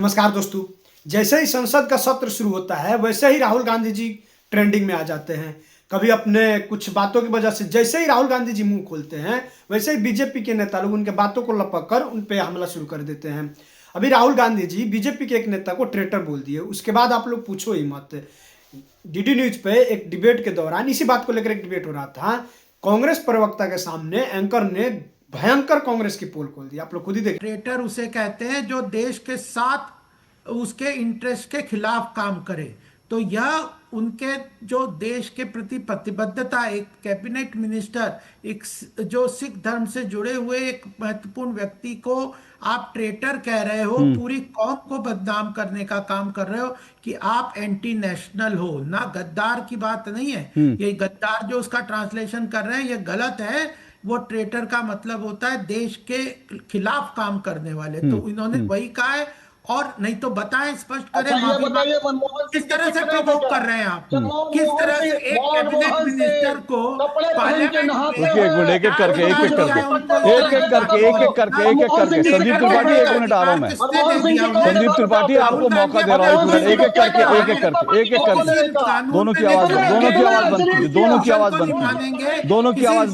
नमस्कार दोस्तों। जैसे ही संसद का सत्र शुरू होता है वैसे ही राहुल गांधी जी ट्रेंडिंग में आ जाते हैं। कभी अपने कुछ बातों की वजह से जैसे ही राहुल गांधी जी मुंह खोलते हैं वैसे ही बीजेपी के नेता लोग उनके बातों को लपक कर उन पे हमला शुरू कर देते हैं। अभी राहुल गांधी जी बीजेपी के एक नेता को ट्रेटर बोल दिए, उसके बाद आप लोग पूछो ही मत। डीडी न्यूज पे एक डिबेट के दौरान इसी बात को लेकर एक डिबेट हो रहा था। कांग्रेस प्रवक्ता के सामने एंकर ने भयंकर कांग्रेस की पोल खोल दी। आप लोग खुद ही देखिए। ट्रेटर उसे कहते हैं जो देश के साथ उसके इंटरेस्ट के खिलाफ काम करे। तो यह उनके जो देश के प्रति प्रतिबद्धता, एक कैबिनेट मिनिस्टर, एक जो सिख धर्म से जुड़े हुए एक महत्वपूर्ण व्यक्ति को आप ट्रेटर कह रहे हो, पूरी कौम को बदनाम करने का काम कर रहे हो कि आप एंटी नेशनल हो ना। गद्दार की बात नहीं है ये। गद्दार जो उसका ट्रांसलेशन कर रहे हैं ये गलत है। वो ट्रेटर का मतलब होता है देश के खिलाफ काम करने वाले। तो इन्होंने वही कहा है। और नहीं तो बताएं, स्पष्ट करें। किस तरह से प्रोवोक कर रहे हैं आप? किस तरह से एक कैबिनेट मिनिस्टर को पार्लियामेंट में एक एक करके संदीप त्रिपाठी, एक मिनट आ रहा हूं मैं। संदीप त्रिपाठी आपको मौका दे रहा हूं, एक एक करके दोनों की आवाज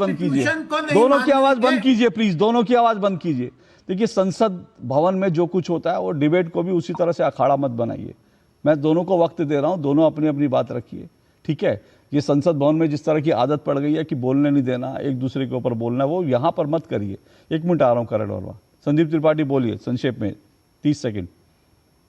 बंद कीजिए प्लीज। दोनों की आवाज बंद कीजिए। देखिए, संसद भवन में जो कुछ होता है वो डिबेट को भी उसी तरह से अखाड़ा मत बनाइए। मैं दोनों को वक्त दे रहा हूं, दोनों अपनी अपनी बात रखिए, ठीक है। ये संसद भवन में जिस तरह की आदत पड़ गई है कि बोलने नहीं देना, एक दूसरे के ऊपर बोलना, वो यहां पर मत करिए। एक मिनट आ रहा हूं करण वर्मा। संदीप त्रिपाठी बोलिए संक्षेप में, 30 सेकेंड।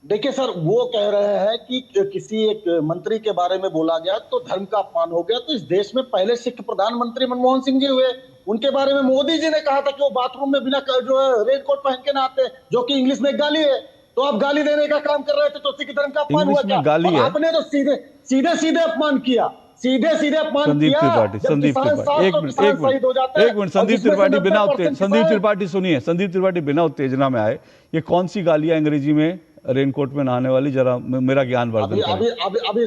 देखिए सर, वो कह रहे हैं कि किसी एक मंत्री के बारे में बोला गया तो धर्म का अपमान हो गया। तो इस देश में पहले सिख प्रधानमंत्री मनमोहन सिंह जी हुए, उनके बारे में मोदी जी ने कहा था कि वो बाथरूम में बिना जो है रेनकोट पहन के नहाते, जो कि इंग्लिश में गाली है। तो आप गाली देने का काम कर रहे थे तो सिख धर्म का अपमान हुआ क्या? आपने तो सीधे अपमान किया, सीधे अपमान किया। संदीप त्रिपाठी, एक मिनट संदीप त्रिपाठी बिना संदीप त्रिपाठी सुनिए। संदीप त्रिपाठी बिना उत्तेजना में आए, ये कौन सी गालियां अंग्रेजी में रेनकोट में नहाने वाली, जरा मेरा ज्ञान वर्धन अभी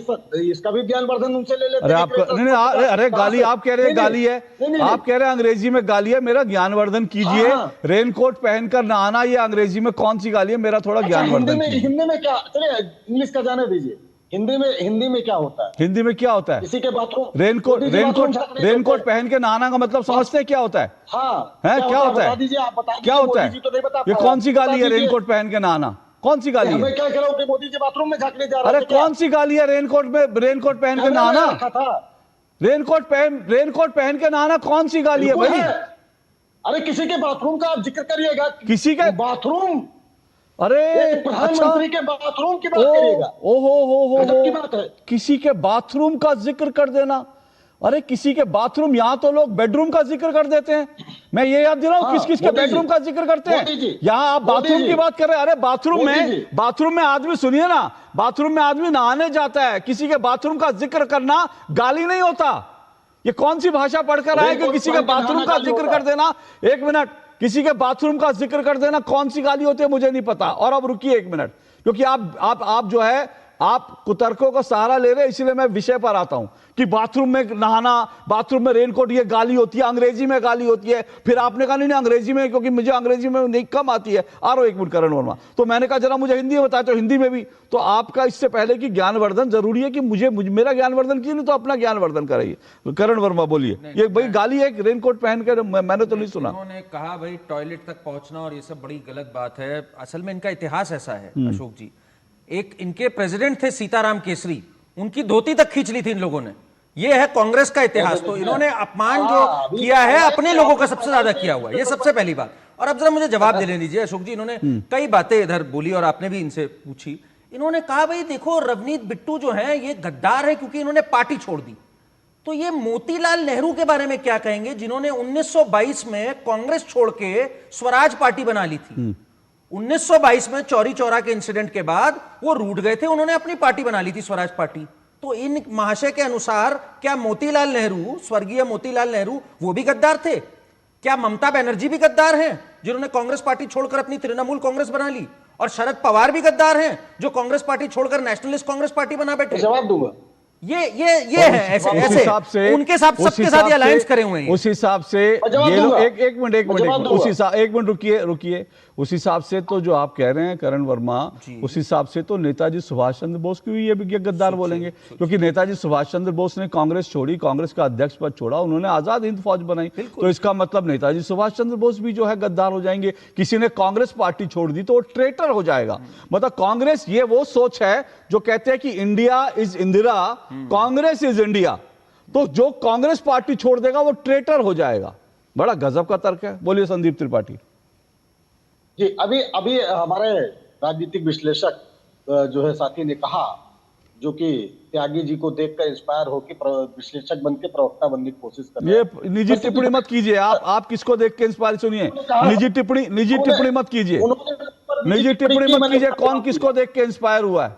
इसका भी ज्ञान वर्धन उनसे ले लेते। अरे आपका नहीं, अरे गाली आप कह रहे हैं, गाली है, आप कह रहे हैं अंग्रेजी में गाली है, मेरा ज्ञान वर्धन कीजिए। रेनकोट पहनकर नहाना ये अंग्रेजी में कौन सी गाली है, मेरा थोड़ा ज्ञान वर्धन कीजिए। हिंदी में क्या, चलिए इंग्लिश का जाने दीजिए। हिंदी में क्या होता है? हिंदी में क्या होता है? किसी के बाथरूम रेनकोट पहन के नहाना का मतलब समझते हैं क्या होता है? क्या होता है? क्या होता है? ये कौन सी गाली है रेनकोट पहन के नहाना? कौन सी गाली है? मैं क्या कह रहा हूं कि मोदी जी बाथरूम में झांकने जा रहे हैं। अरे कौन सी गाली है रेनकोट पहन के नहाना? रेनकोट पहन के नहाना कौन सी गाली है भाई? अरे किसी के बाथरूम का आप जिक्र करिएगा। किसी के बाथरूम? अरे प्रधानमंत्री के बाथरूम की बात करिएगा। ओहो, किसी के बाथरूम का जिक्र कर देना। अरे किसी के बाथरूम, यहां तो लोग बेडरूम का जिक्र कर देते हैं। मैं ये याद दिला हूं, किस के बेडरूम का जिक्र करते हैं। यहां आप बाथरूम की बात कर रहे हैं। अरे बाथरूम में आदमी, सुनिए ना, बाथरूम में आदमी नहाने जाता है, किसी के बाथरूम का जिक्र करना गाली नहीं होता। ये कौन सी भाषा पढ़कर आए कि किसी के बाथरूम का जिक्र कर देना? एक मिनट, किसी के बाथरूम का जिक्र कर देना कौन सी गाली होती है मुझे नहीं पता। और अब रुकिए एक मिनट, क्योंकि आप जो है आप कुतर्कों का सहारा ले रहे हैं, इसलिए मैं विषय पर आता हूं कि बाथरूम में नहाना, बाथरूम में रेनकोट, ये गाली होती है, अंग्रेजी में गाली होती है। फिर आपने कहा नहीं अंग्रेजी में, क्योंकि मुझे अंग्रेजी में नहीं कम आती है। आ रहा हूं एक मिनट करण वर्मा। तो मैंने कहा जरा मुझे हिंदी में बताया, तो हिंदी में भी। तो आपका इससे पहले कि ज्ञानवर्धन जरूरी है कि मुझे मेरा ज्ञानवर्धन कीजिए, नहीं तो अपना ज्ञानवर्धन कराइए। करण वर्मा बोलिए। ये भाई गाली है रेनकोट पहन कर, मैंने तो नहीं सुना। उन्होंने कहा भाई टॉयलेट तक पहुंचना और ये सब बड़ी गलत बात है। असल में इनका इतिहास ऐसा है अशोक जी। एक इनके प्रेसिडेंट थे सीताराम केसरी, उनकी धोती तक खींच ली थी इन लोगों ने। ये है कांग्रेस का इतिहास। तो इन्होंने अपमान जो किया है अपने लोगों का सबसे ज्यादा किया हुआ है, ये सबसे पहली बात। और अब जरा मुझे जवाब देने दीजिए अशोक जी। इन्होंने कई बातें इधर बोली और आपने भी इनसे पूछी। इन्होंने कहा भाई देखो रवनीत बिट्टू जो है ये गद्दार है क्योंकि इन्होंने पार्टी छोड़ दी। तो ये मोतीलाल नेहरू के बारे में क्या कहेंगे, जिन्होंने 1922 में कांग्रेस छोड़ के स्वराज पार्टी बना ली थी। 1922 में चौरी चौरा के इंसिडेंट के बाद वो रूठ गए थे, उन्होंने अपनी पार्टी बना ली थी स्वराज पार्टी। तो इन महाशय के अनुसार क्या मोतीलाल नेहरू, स्वर्गीय मोतीलाल नेहरू, वो भी गद्दार थे? क्या ममता बनर्जी भी गद्दार हैं जिन्होंने कांग्रेस पार्टी छोड़कर अपनी तृणमूल कांग्रेस बना ली? और शरद पवार भी गद्दार हैं जो कांग्रेस पार्टी छोड़कर नेशनलिस्ट कांग्रेस पार्टी बना बैठे? जवाब दूंगा। ये है ऐसे उनके साथ सबके साथ ये अलायंस करे हुए हैं। उस हिसाब से ये लोग एक मिनट रुकिए उस हिसाब से तो जो आप कह रहे हैं करण वर्मा, उस हिसाब से तो नेताजी सुभाष चंद्र बोस की भी ये गद्दार बोलेंगे, क्योंकि नेताजी सुभाष चंद्र बोस ने कांग्रेस छोड़ी, कांग्रेस का अध्यक्ष पद छोड़ा, उन्होंने आजाद हिंद फौज बनाई, तो इसका मतलब नेताजी सुभाष चंद्र बोस भी जो है गद्दार हो जाएंगे। किसी ने कांग्रेस पार्टी छोड़ दी तो वो ट्रेटर हो जाएगा। मतलब कांग्रेस, ये वो सोच है जो कहते हैं कि India is Indira, Congress is India, तो जो कांग्रेस पार्टी छोड़ देगा वो ट्रेटर हो जाएगा। बड़ा गजब का तर्क है। बोलिए संदीप त्रिपाठी जी। अभी हमारे राजनीतिक विश्लेषक जो है साथी ने कहा, जो कि त्यागी जी को देखकर इंस्पायर होकर विश्लेषक बनकर प्रवक्ता बनने की कोशिश कर रहे हैं। ये निजी टिप्पणी मत कीजिए। आप किसको देख के इंस्पायर सुनिए, निजी टिप्पणी मत कीजिए, निजी टिप्पणी मत कीजिए। कौन किसको देख के इंस्पायर हुआ है?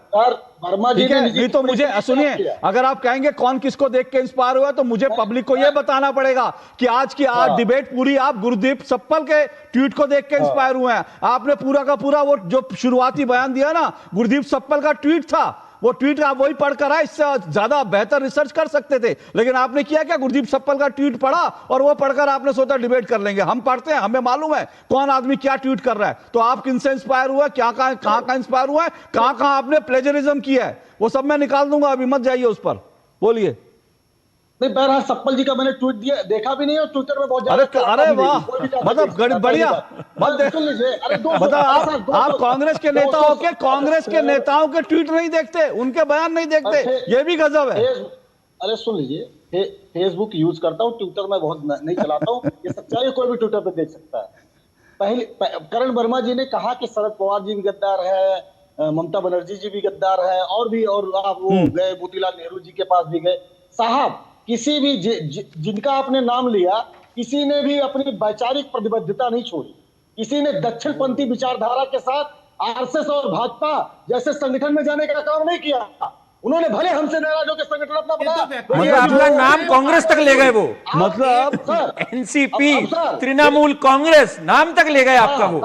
वर्मा जी ठीक है, नहीं तो मुझे सुनिए, अगर आप कहेंगे कौन किसको देख के इंस्पायर हुआ तो मुझे पब्लिक को यह बताना पड़ेगा कि आज की डिबेट पूरी आप गुरदीप सप्पल के ट्वीट को देख के इंस्पायर हुए हैं। आपने पूरा का पूरा वो जो शुरुआती बयान दिया ना, गुरदीप सप्पल का ट्वीट था, वो ट्वीट आप वही पढ़कर आए, इससे ज्यादा बेहतर रिसर्च कर सकते थे, लेकिन आपने किया क्या? गुरदीप सप्पल का ट्वीट पढ़ा और वो पढ़कर आपने सोचा डिबेट कर लेंगे। हम पढ़ते हैं, हमें मालूम है कौन आदमी क्या ट्वीट कर रहा है। तो आप किनसे इंस्पायर हुआ, कहां कहां इंस्पायर हुआ है, कहां आपने प्लेजरिज्म किया है, वो सब मैं निकाल दूंगा, अभी मत जाइए उस पर। बोलिए। नहीं, बहरहाल सप्पल जी का मैंने ट्वीट दिया, देखा भी नहीं है, ट्विटर में बहुत ज्यादा। अरे वाह, मतलब बढ़िया। मतलब आप कांग्रेस के नेताओं के ट्वीट नहीं देखते, उनके बयान नहीं देखते, ये भी गजब है। अरे सुन लीजिए, फेसबुक यूज करता हूँ, ट्विटर में बहुत नहीं चलाता हूँ, ये सच्चाई कोई भी ट्विटर पे देख सकता है। करण वर्मा जी ने कहा कि शरद पवार जी भी गद्दार है, ममता बनर्जी जी भी गद्दार है, और आप वो गए मोतीलाल नेहरू जी के पास भी गए। साहब, किसी भी जिनका आपने नाम लिया, किसी ने भी अपनी वैचारिक प्रतिबद्धता नहीं छोड़ी, किसी ने दक्षिणपंथी विचारधारा के साथ आरएसएस और भाजपा जैसे संगठन में जाने का काम नहीं किया। उन्होंने भले हमसे नाराज होकर संगठन अपना बनाया, मतलब अपना नाम कांग्रेस तक ले गए वो, मतलब एनसीपी, तृणमूल कांग्रेस नाम तक ले गए आपका वो।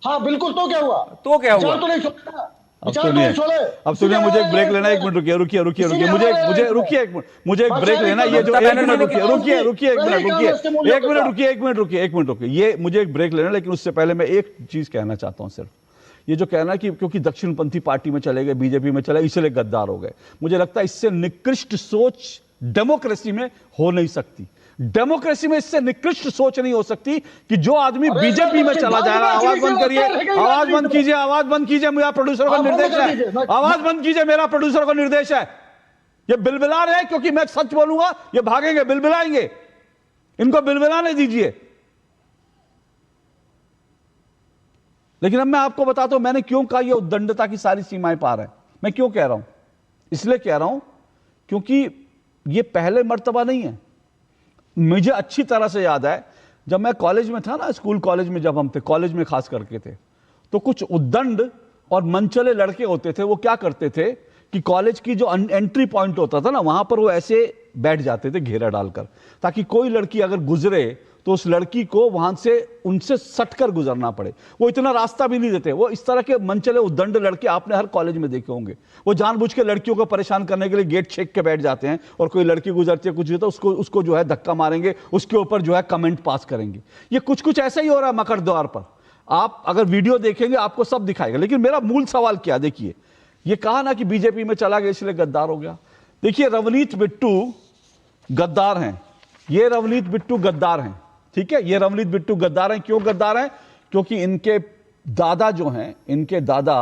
हाँ बिल्कुल, तो क्या हुआ? तो क्या हुआ? तो नहीं छोड़ा। अब सुनिए, मुझे एक ब्रेक लेना है। 1 मिनट रुकिए, मुझे एक ब्रेक लेना। ये जो 1 मिनट रुकिए, ये मुझे एक ब्रेक लेना, लेकिन उससे पहले मैं एक चीज कहना चाहता हूं। सिर्फ ये जो कहना कि क्योंकि दक्षिणपंथी पार्टी में चले गए, बीजेपी में चले, इसलिए गद्दार हो गए, मुझे लगता है इससे निकृष्ट सोच डेमोक्रेसी में हो नहीं सकती। डेमोक्रेसी में इससे निकृष्ट सोच नहीं हो सकती कि जो आदमी बीजेपी में चला जा रहा है। आवाज बंद करिए, आवाज बंद कीजिए, मेरा प्रोड्यूसर का निर्देश है। आवाज बंद कीजिए, मेरा प्रोड्यूसर का निर्देश है। ये बिलबिला रहे हैं क्योंकि मैं सच बोलूंगा, ये भागेंगे, बिलबिलाएंगे, इनको बिलबिलाने दीजिए। लेकिन अब मैं आपको बताता हूं मैंने क्यों कहा यह उद्दंडता की सारी सीमाएं पार है। मैं क्यों कह रहा हूं? इसलिए कह रहा हूं क्योंकि यह पहले मर्तबा नहीं है। मुझे अच्छी तरह से याद है, जब मैं कॉलेज में था ना, स्कूल कॉलेज में जब हम थे, कॉलेज में खास करके थे, तो कुछ उद्दंड और मनचले लड़के होते थे। वो क्या करते थे कि कॉलेज की जो एंट्री पॉइंट होता था ना, वहां पर वो ऐसे बैठ जाते थे घेरा डालकर, ताकि कोई लड़की अगर गुजरे तो उस लड़की को वहां से उनसे सटकर गुजरना पड़े। वो इतना रास्ता भी नहीं देते। वो इस तरह के मनचले उद्दंड लड़के आपने हर कॉलेज में देखे होंगे। वो जानबूझ के लड़कियों को परेशान करने के लिए गेट छेक के बैठ जाते हैं, और कोई लड़की गुजरती है कुछ भी तो उसको जो है धक्का मारेंगे, उसके ऊपर जो है कमेंट पास करेंगे। ये कुछ ऐसा ही हो रहा है मकर द्वार पर। आप अगर वीडियो देखेंगे आपको सब दिखाएगा। लेकिन मेरा मूल सवाल क्या, देखिए, ये कहा ना कि बीजेपी में चला गया इसलिए गद्दार हो गया। देखिए, रवनीत बिट्टू गद्दार हैं। ये रवनीत बिट्टू गद्दार हैं, ठीक है। ये रवनीत बिट्टू गद्दार हैं। क्यों गद्दार हैं? क्योंकि इनके दादा जो हैं, इनके दादा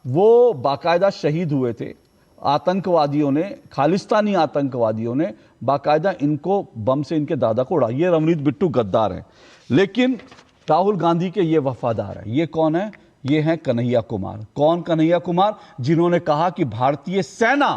वो बाकायदा शहीद हुए थे। आतंकवादियों ने, खालिस्तानी आतंकवादियों ने बाकायदा इनको बम से इनके दादा को उड़ा। ये रवनीत बिट्टू गद्दार हैं। लेकिन राहुल गांधी के ये वफादार हैं। ये कौन है? ये हैं कन्हैया कुमार। कौन कन्हैया कुमार? जिन्होंने कहा कि भारतीय सेना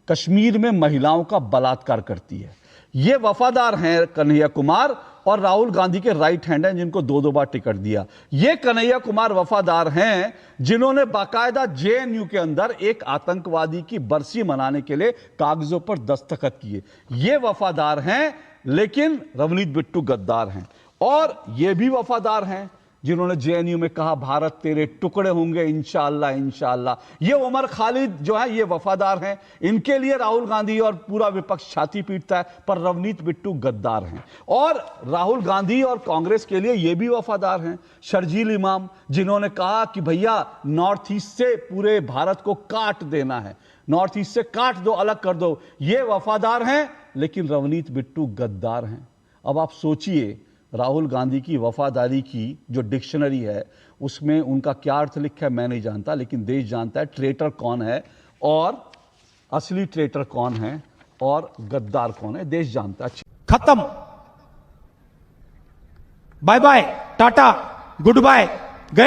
कश्मीर में महिलाओं का बलात्कार करती है। ये वफादार हैं कन्हैया कुमार, और राहुल गांधी के राइट हैंड हैं, जिनको 2 बार टिकट दिया। ये कन्हैया कुमार वफादार हैं जिन्होंने बाकायदा जेएनयू के अंदर एक आतंकवादी की बरसी मनाने के लिए कागजों पर दस्तखत किए। ये वफादार हैं, लेकिन रवनीत बिट्टू गद्दार हैं। और ये भी वफादार हैं जिन्होंने जेएनयू में कहा भारत तेरे टुकड़े होंगे इंशाअल्लाह इंशाअल्लाह। ये उमर खालिद जो है ये वफादार हैं, इनके लिए राहुल गांधी और पूरा विपक्ष छाती पीटता है, पर रवनीत बिट्टू गद्दार हैं। और राहुल गांधी और कांग्रेस के लिए ये भी वफादार हैं, शर्जील इमाम, जिन्होंने कहा कि भैया नॉर्थ ईस्ट से पूरे भारत को काट देना है, नॉर्थ ईस्ट से काट दो, अलग कर दो। ये वफादार हैं, लेकिन रवनीत बिट्टू गद्दार हैं। अब आप सोचिए राहुल गांधी की वफादारी की जो डिक्शनरी है उसमें उनका क्या अर्थ लिखा है मैं नहीं जानता, लेकिन देश जानता है ट्रेटर कौन है और असली ट्रेटर कौन है और गद्दार कौन है, देश जानता है। खत्म, bye bye, tata, good bye.